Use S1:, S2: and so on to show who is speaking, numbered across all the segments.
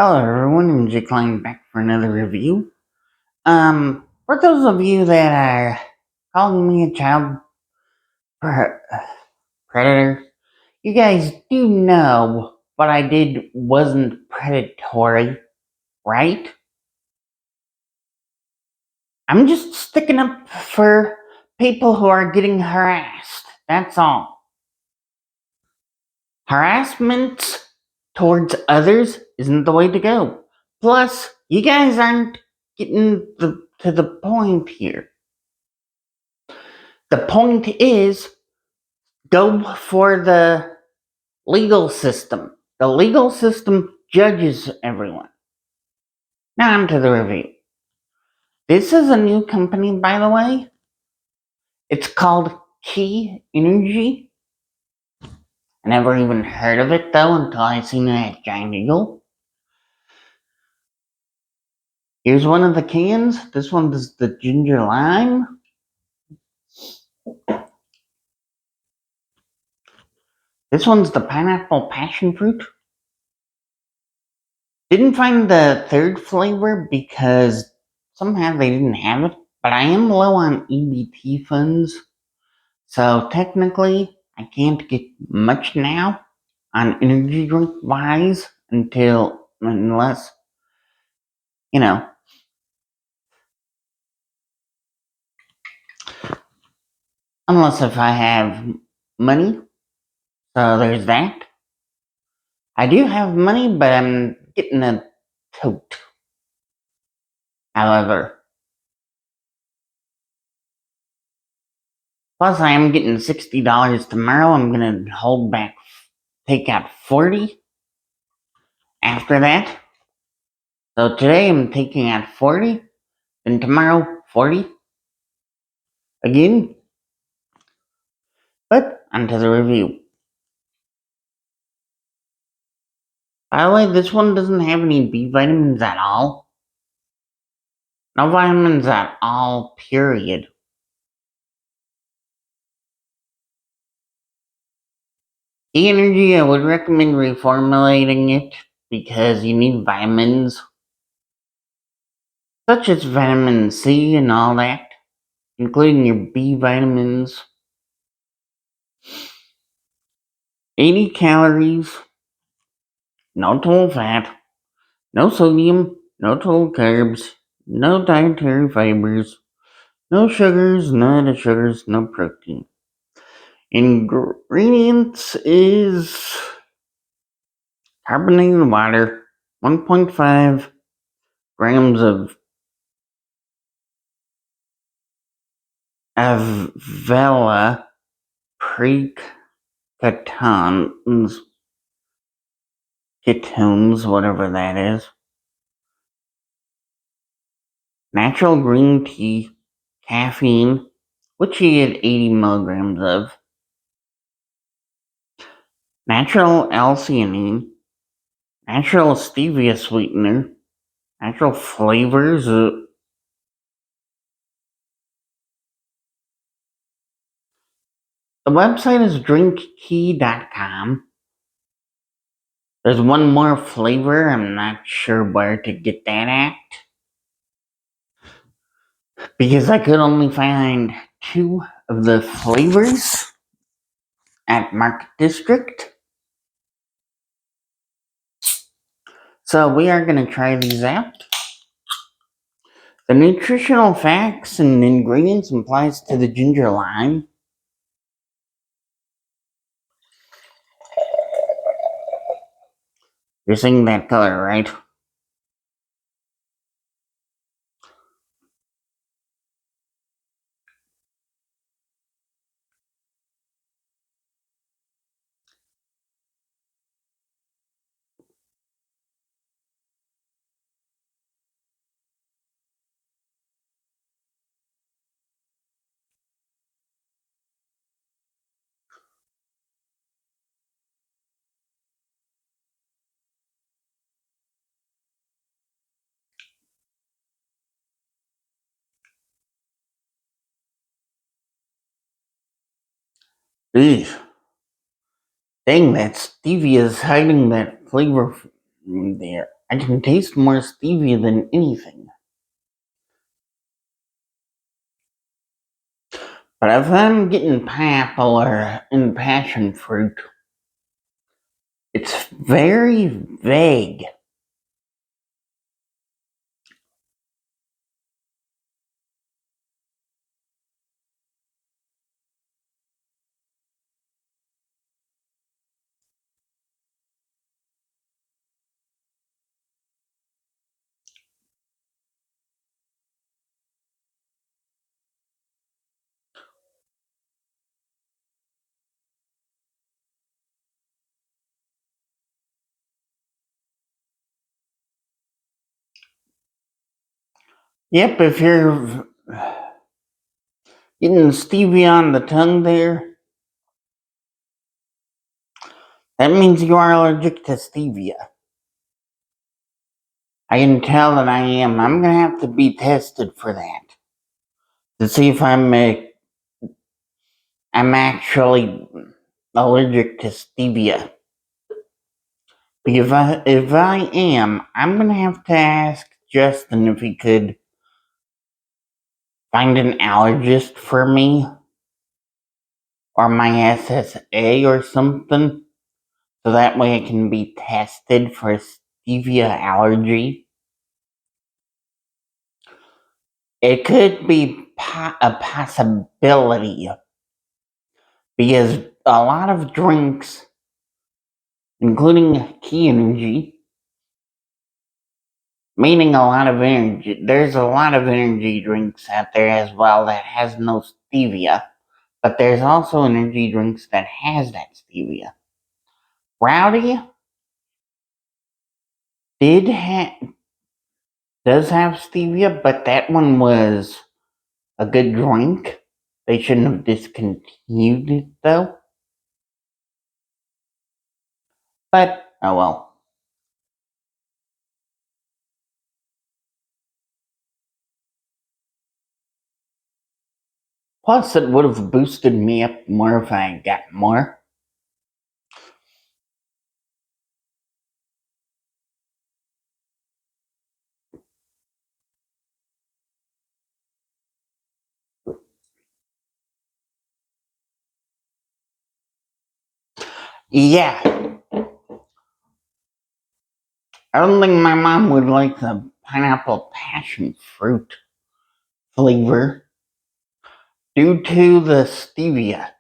S1: Hello everyone, I'm Jake back for another review. For those of you that are calling me a child pre- predator, you guys do know what I did wasn't predatory, right? I'm just sticking up for people who are getting harassed, that's all. Harassment towards others isn't the way to go. Plus, you guys aren't getting to the point here. The point is, go for the legal system. The legal system judges everyone. Now on to the review. This is a new company, by the way. It's called Key Energy. I never even heard of it though until I seen it at Giant Eagle. Here's one of the cans. This one is the ginger lime. This one's the pineapple passion fruit. Didn't find the third flavor because somehow they didn't have it, but I am low on EBT funds, so technically I can't get much now on energy drink wise unless, you know, unless if I have money. So there's that. I do have money, but I'm getting a tote. However, plus I am getting $60 tomorrow. I'm gonna take out 40 after that. So today I'm taking out 40, then tomorrow 40 again. But onto the review. By the way, this one doesn't have any B vitamins at all. No vitamins at all, period. The energy, I would recommend reformulating it because you need vitamins, such as vitamin C and all that, including your B vitamins. 80 calories, no total fat, no sodium, no total carbs, no dietary fibers, no sugars, no added sugars, no protein. Ingredients is carbonated water, 1.5 grams of Avella precatones, ketones, whatever that is. Natural green tea, caffeine, which you get 80 milligrams of. Natural L-theanine, natural stevia sweetener, natural flavors. The website is drinkkey.com. There's one more flavor. I'm not sure where to get that at, because I could only find 2 of the flavors at Market District. So we are going to try these out. The nutritional facts and ingredients applies to the ginger lime. You're seeing that color, right? Eesh. Dang, that stevia is hiding that flavor from there. I can taste more stevia than anything. But if I'm getting pineapple or in passion fruit, it's very vague. Yep, if you're getting stevia on the tongue there, that means you are allergic to stevia. I can tell that I am. I'm gonna have to be tested for that to see if I'm actually allergic to stevia. Because if I am, I'm gonna have to ask Justin if he could find an allergist for me or my SSA or something, so that way I can be tested for stevia allergy. It could be a possibility because a lot of drinks, including Key Energy, meaning a lot of energy, there's a lot of energy drinks out there as well that has no stevia, but there's also energy drinks that has that stevia. Rowdy did does have stevia, but that one was a good drink. They shouldn't have discontinued it though. But oh well. Plus, it would have boosted me up more if I got more. Yeah, I don't think my mom would like the pineapple passion fruit flavor due to the stevia.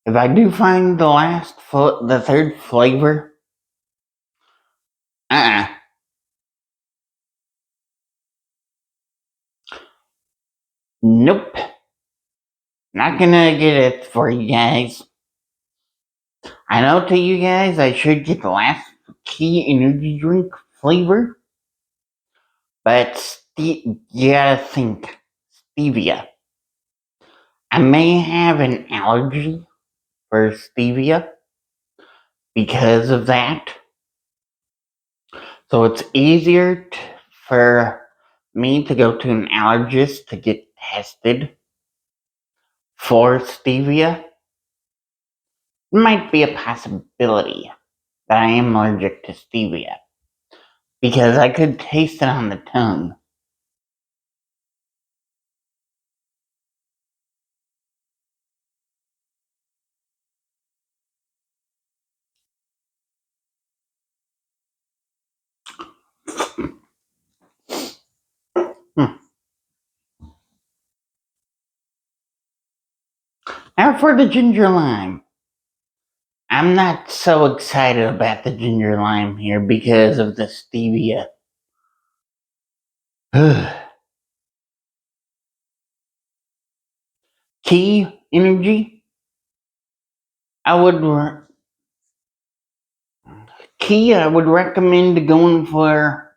S1: If I do find the third flavor, uh-uh. Nope. Not gonna get it for you guys. I know to you guys I should get the last key energy drink flavor, but you gotta think stevia. I may have an allergy for stevia because of that. So it's easier for me to go to an allergist to get tested for stevia. It might be a possibility that I am allergic to stevia because I could taste it on the tongue. Hmm. Now for the ginger lime. I'm not so excited about the ginger lime here because of the stevia. Key energy. I would I would recommend going for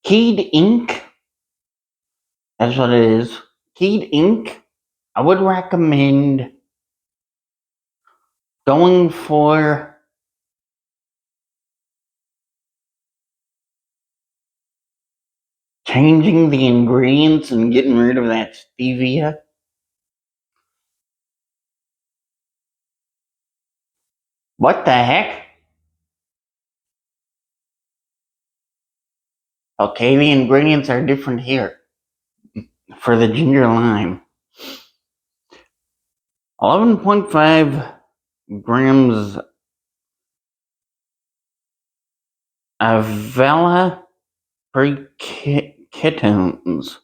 S1: Keyed Ink. That's what it is. Keyed Ink. I would recommend going for changing the ingredients and getting rid of that stevia. What the heck? Okay, the ingredients are different here. For the ginger lime, 11.5 grams of Vela ketones,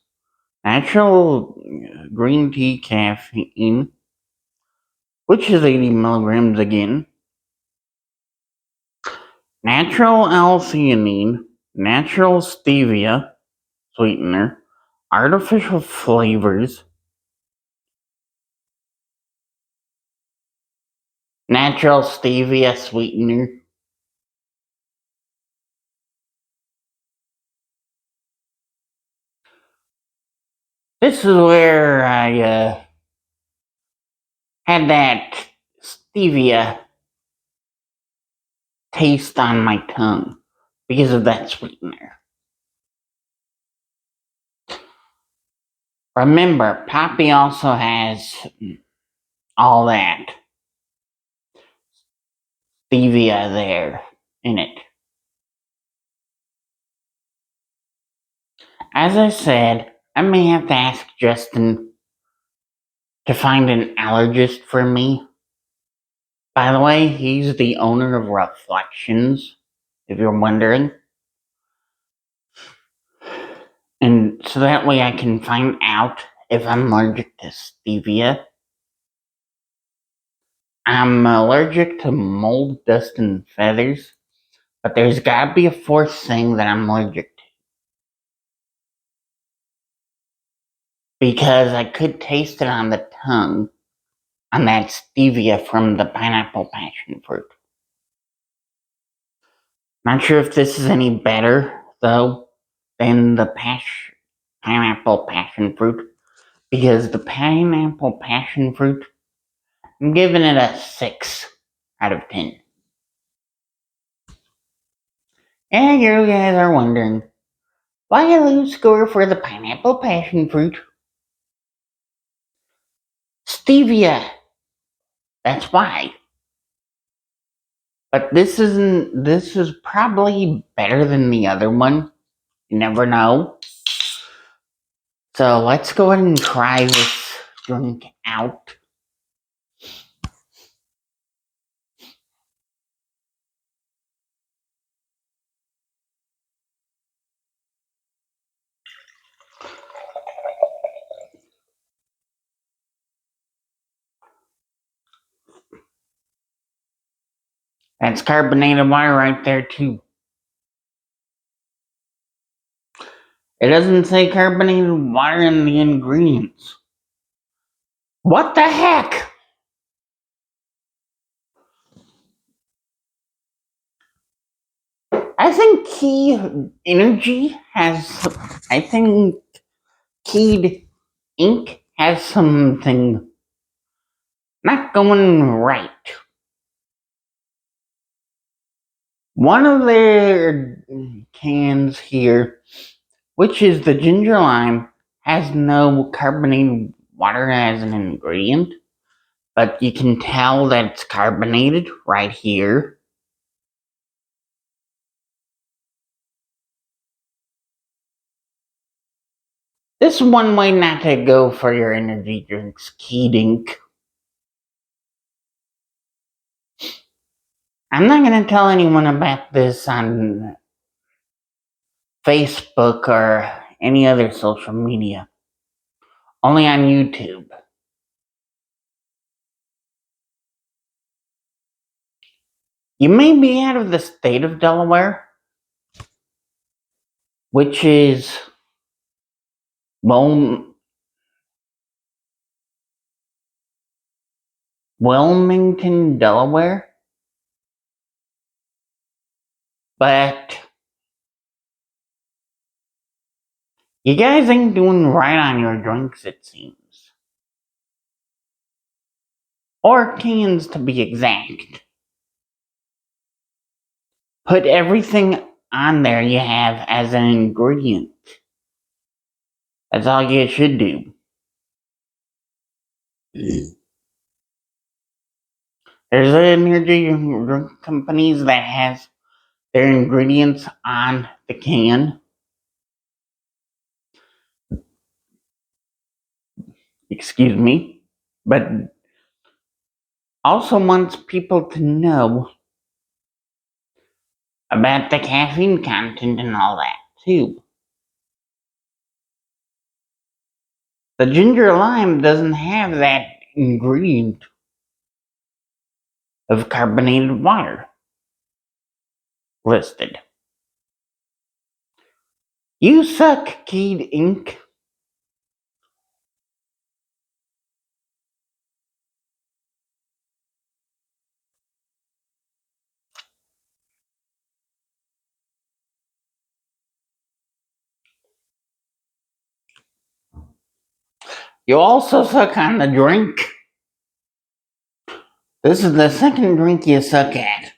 S1: natural green tea caffeine, which is 80 milligrams again, natural L-theanine, natural stevia sweetener, artificial flavors, natural stevia sweetener. This is where I had that stevia taste on my tongue because of that sweetener. Remember, Poppy also has all that stevia there in it. As I said, I may have to ask Justin to find an allergist for me. By the way, he's the owner of Reflections, if you're wondering. And so that way I can find out if I'm allergic to stevia. I'm allergic to mold, dust, and feathers, but there's gotta be a fourth thing that I'm allergic to. Because I could taste it on the tongue, on that stevia from the pineapple passion fruit. Not sure if this is any better, though, than the pineapple passion fruit, because the pineapple passion fruit, I'm giving it a 6 out of 10. And you guys are wondering, why a low score for the pineapple passion fruit? Stevia, that's why. But this is probably better than the other one. You never know. So let's go ahead and try this drink out. That's carbonated water right there too. It doesn't say carbonated water in the ingredients. What the heck? I think Key Energy has. I think Keyed Inc. has something not going right. One of their cans here, which is the ginger lime, has no carbonated water as an ingredient, but you can tell that it's carbonated right here. This is one way not to go for your energy drinks, Keyed Inc. I'm not going to tell anyone about this on Facebook or any other social media. Only on YouTube. You may be out of the state of Delaware, which is Wilmington, Delaware, but you guys ain't doing right on your drinks, it seems. Or cans, to be exact. Put everything on there you have as an ingredient. That's all you should do. There's energy drink companies that has their ingredients on the can. excuse me, but also wants people to know about the caffeine content and all that too. The ginger lime doesn't have that ingredient of carbonated water listed. You suck, Keyed Ink. You also suck on the drink. This is the second drink you suck at.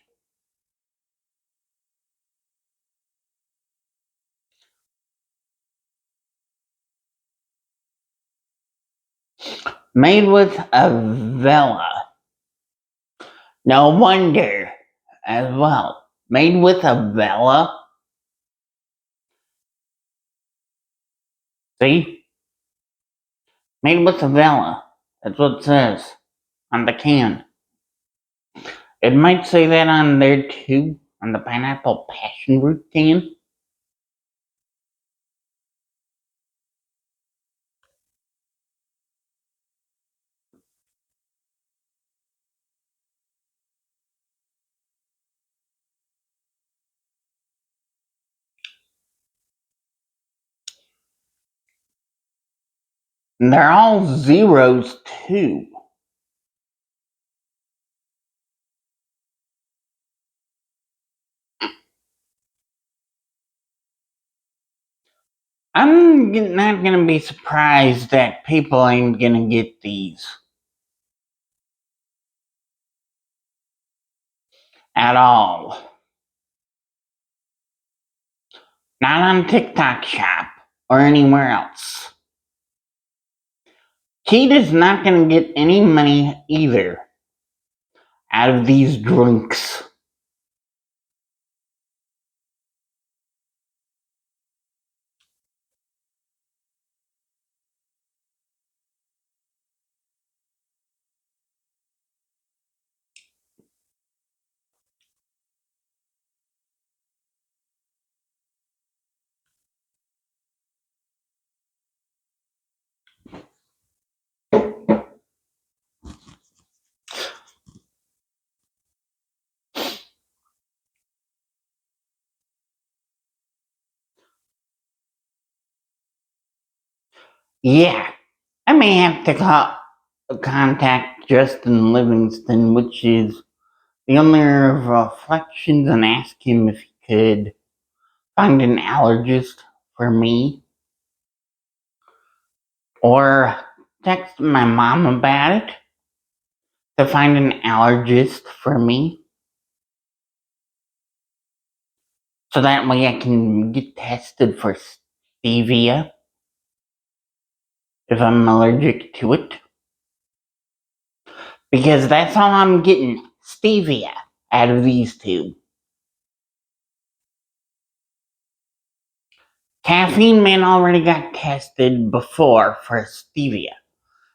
S1: Made with Avella. No wonder as well. Made with Avella. See? Made with Avella. That's what it says on the can. It might say that on there too, on the pineapple passionfruit can. And they're all zeros too. I'm not gonna be surprised that people ain't gonna get these at all. Not on TikTok Shop or anywhere else. Kate is not gonna get any money either out of these drinks. Yeah, I may have to contact Justin Livingston, which is the owner of Reflections, and ask him if he could find an allergist for me. Or text my mom about it to find an allergist for me. So that way I can get tested for stevia if I'm allergic to it. Because that's all I'm getting, stevia, out of these two. Caffeine Man already got tested before for stevia.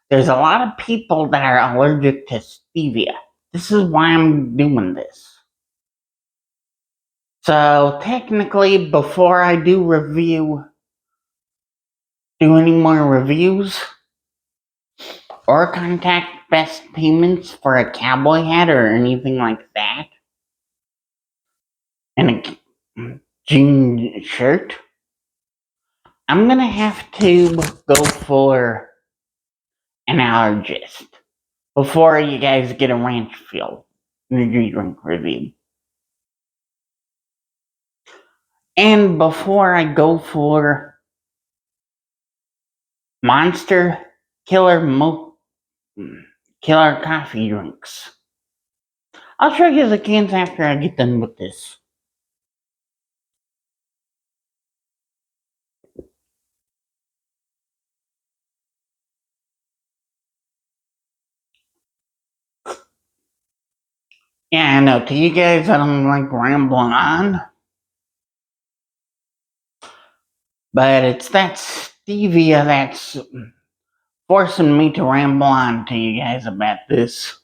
S1: There's a lot of people that are allergic to stevia. This is why I'm doing this. So technically, before I do any more reviews, or contact Best Payments for a cowboy hat or anything like that, and a jean shirt, I'm gonna have to go for an allergist before you guys get a ranch feel energy drink review. And before I go for Monster Killer Killer coffee drinks. I'll show you the cans after I get done with this. Yeah, I know. To you guys, I don't like rambling on. But it's that stevia that's forcing me to ramble on to you guys about this.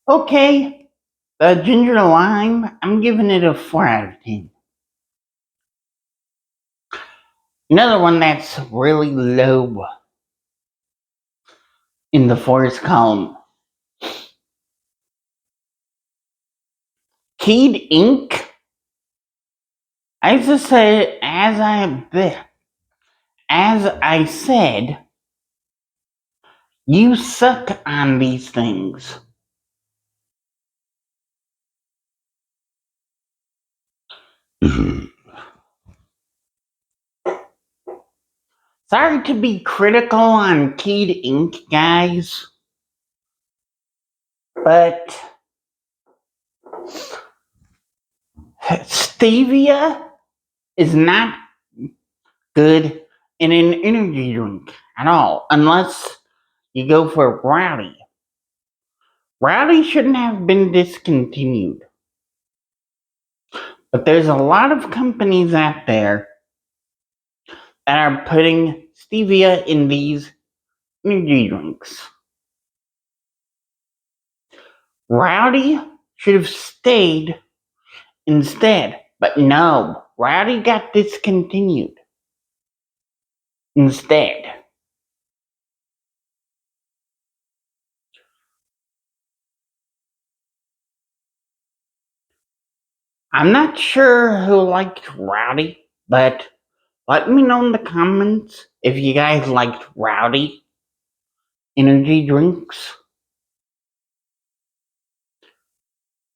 S1: Okay, the ginger lime, I'm giving it a 4 out of 10. Another one that's really low in the forest column. Keyed ink. As I said, as I said, you suck on these things. Sorry to be critical on keyed ink, guys, but stevia is not good in an energy drink at all, unless you go for rowdy. Rowdy shouldn't have been discontinued, but there's a lot of companies out there that are putting stevia in these energy drinks. Rowdy should have stayed instead, but no, Rowdy got discontinued instead. I'm not sure who liked Rowdy, but let me know in the comments if you guys liked Rowdy energy drinks.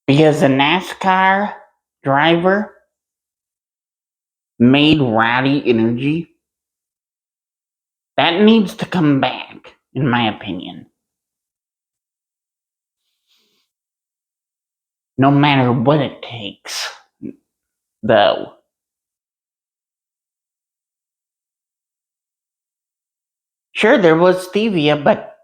S1: Because a NASCAR driver made Rowdy energy. That needs to come back, in my opinion. No matter what it takes, though. Sure, there was stevia, but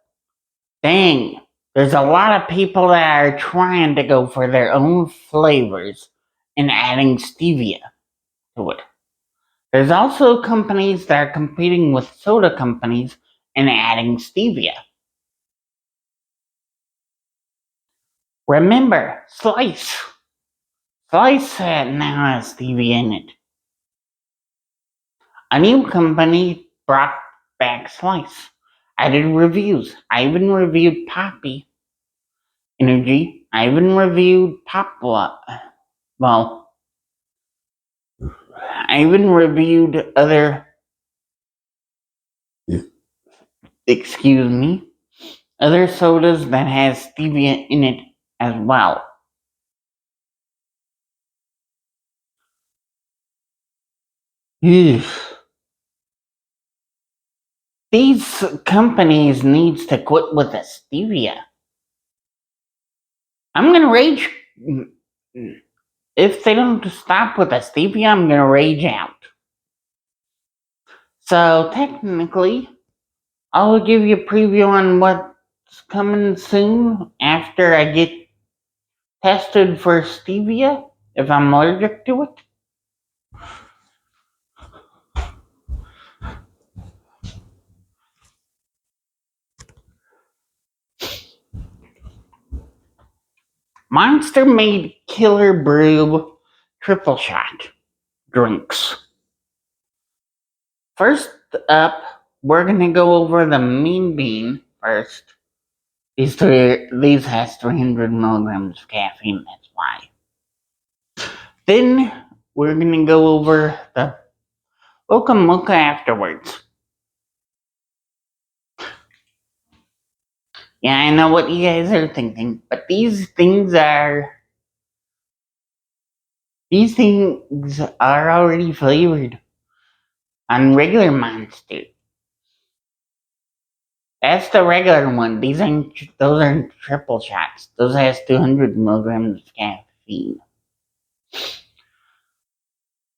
S1: dang, there's a lot of people that are trying to go for their own flavors and adding stevia to it. There's also companies that are competing with soda companies and adding stevia. Remember, Slice. Slice now has stevia in it. A new company brought back Slice. I did reviews. I even reviewed Poppy Energy. I even reviewed Popla. Well, I even reviewed other, excuse me, other sodas that has stevia in it as well. These companies needs to quit with the stevia. I'm gonna rage. If they don't stop with the stevia, I'm gonna rage out. So technically, I'll give you a preview on what's coming soon after I get tested for stevia, if I'm allergic to it. Monster made Killer Brew triple shot drinks. First up, we're gonna go over the Mean Bean first. These has 300 milligrams of caffeine, that's why. Then we're gonna go over the Mocha Mocha afterwards. Yeah, I know what you guys are thinking, but these things are already flavored on regular Monster. That's the regular one. Those aren't triple shots. Those has 200 milligrams of caffeine.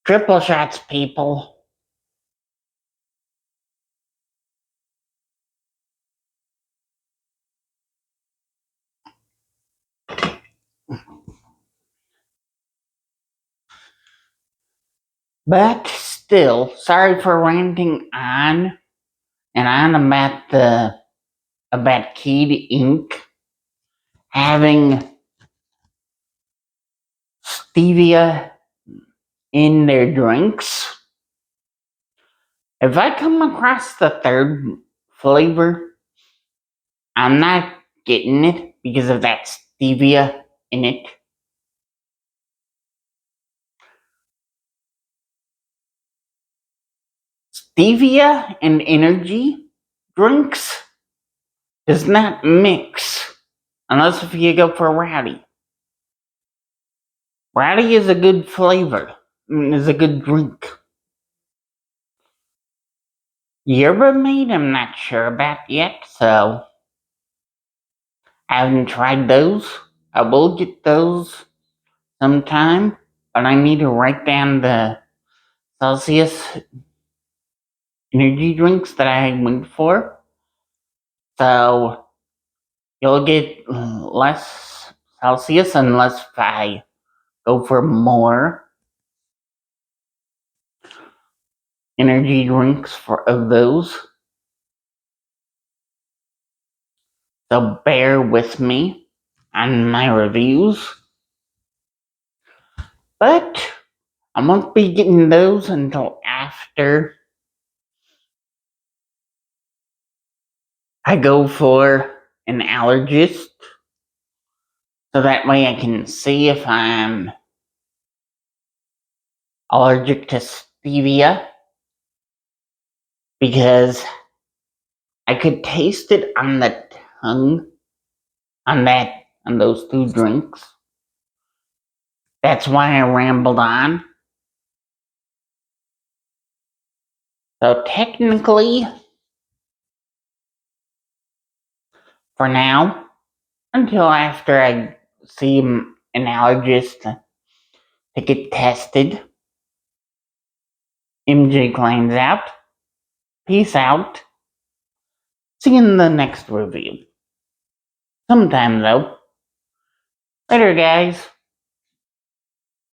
S1: Triple shots, people. But still, sorry for ranting on and on about Keyed Ink having stevia in their drinks. If I come across the third flavor, I'm not getting it because of that stevia in it. Stevia and energy drinks does not mix unless if you go for rowdy. Rowdy is a good flavor. Is a good drink. Yerba mate, I'm not sure about yet, so I haven't tried those. I will get those sometime, but I need to write down the Celsius energy drinks that I went for. So you'll get less Celsius unless I go for more energy drinks of those. So bear with me on my reviews. But I won't be getting those until after I go for an allergist. So that way I can see if I'm allergic to stevia. Because I could taste it on the tongue on those two drinks. That's why I rambled on. So technically, for now, until after I see an allergist to get tested, MJ claims out. Peace out. See you in the next review. Sometime though. Later, guys.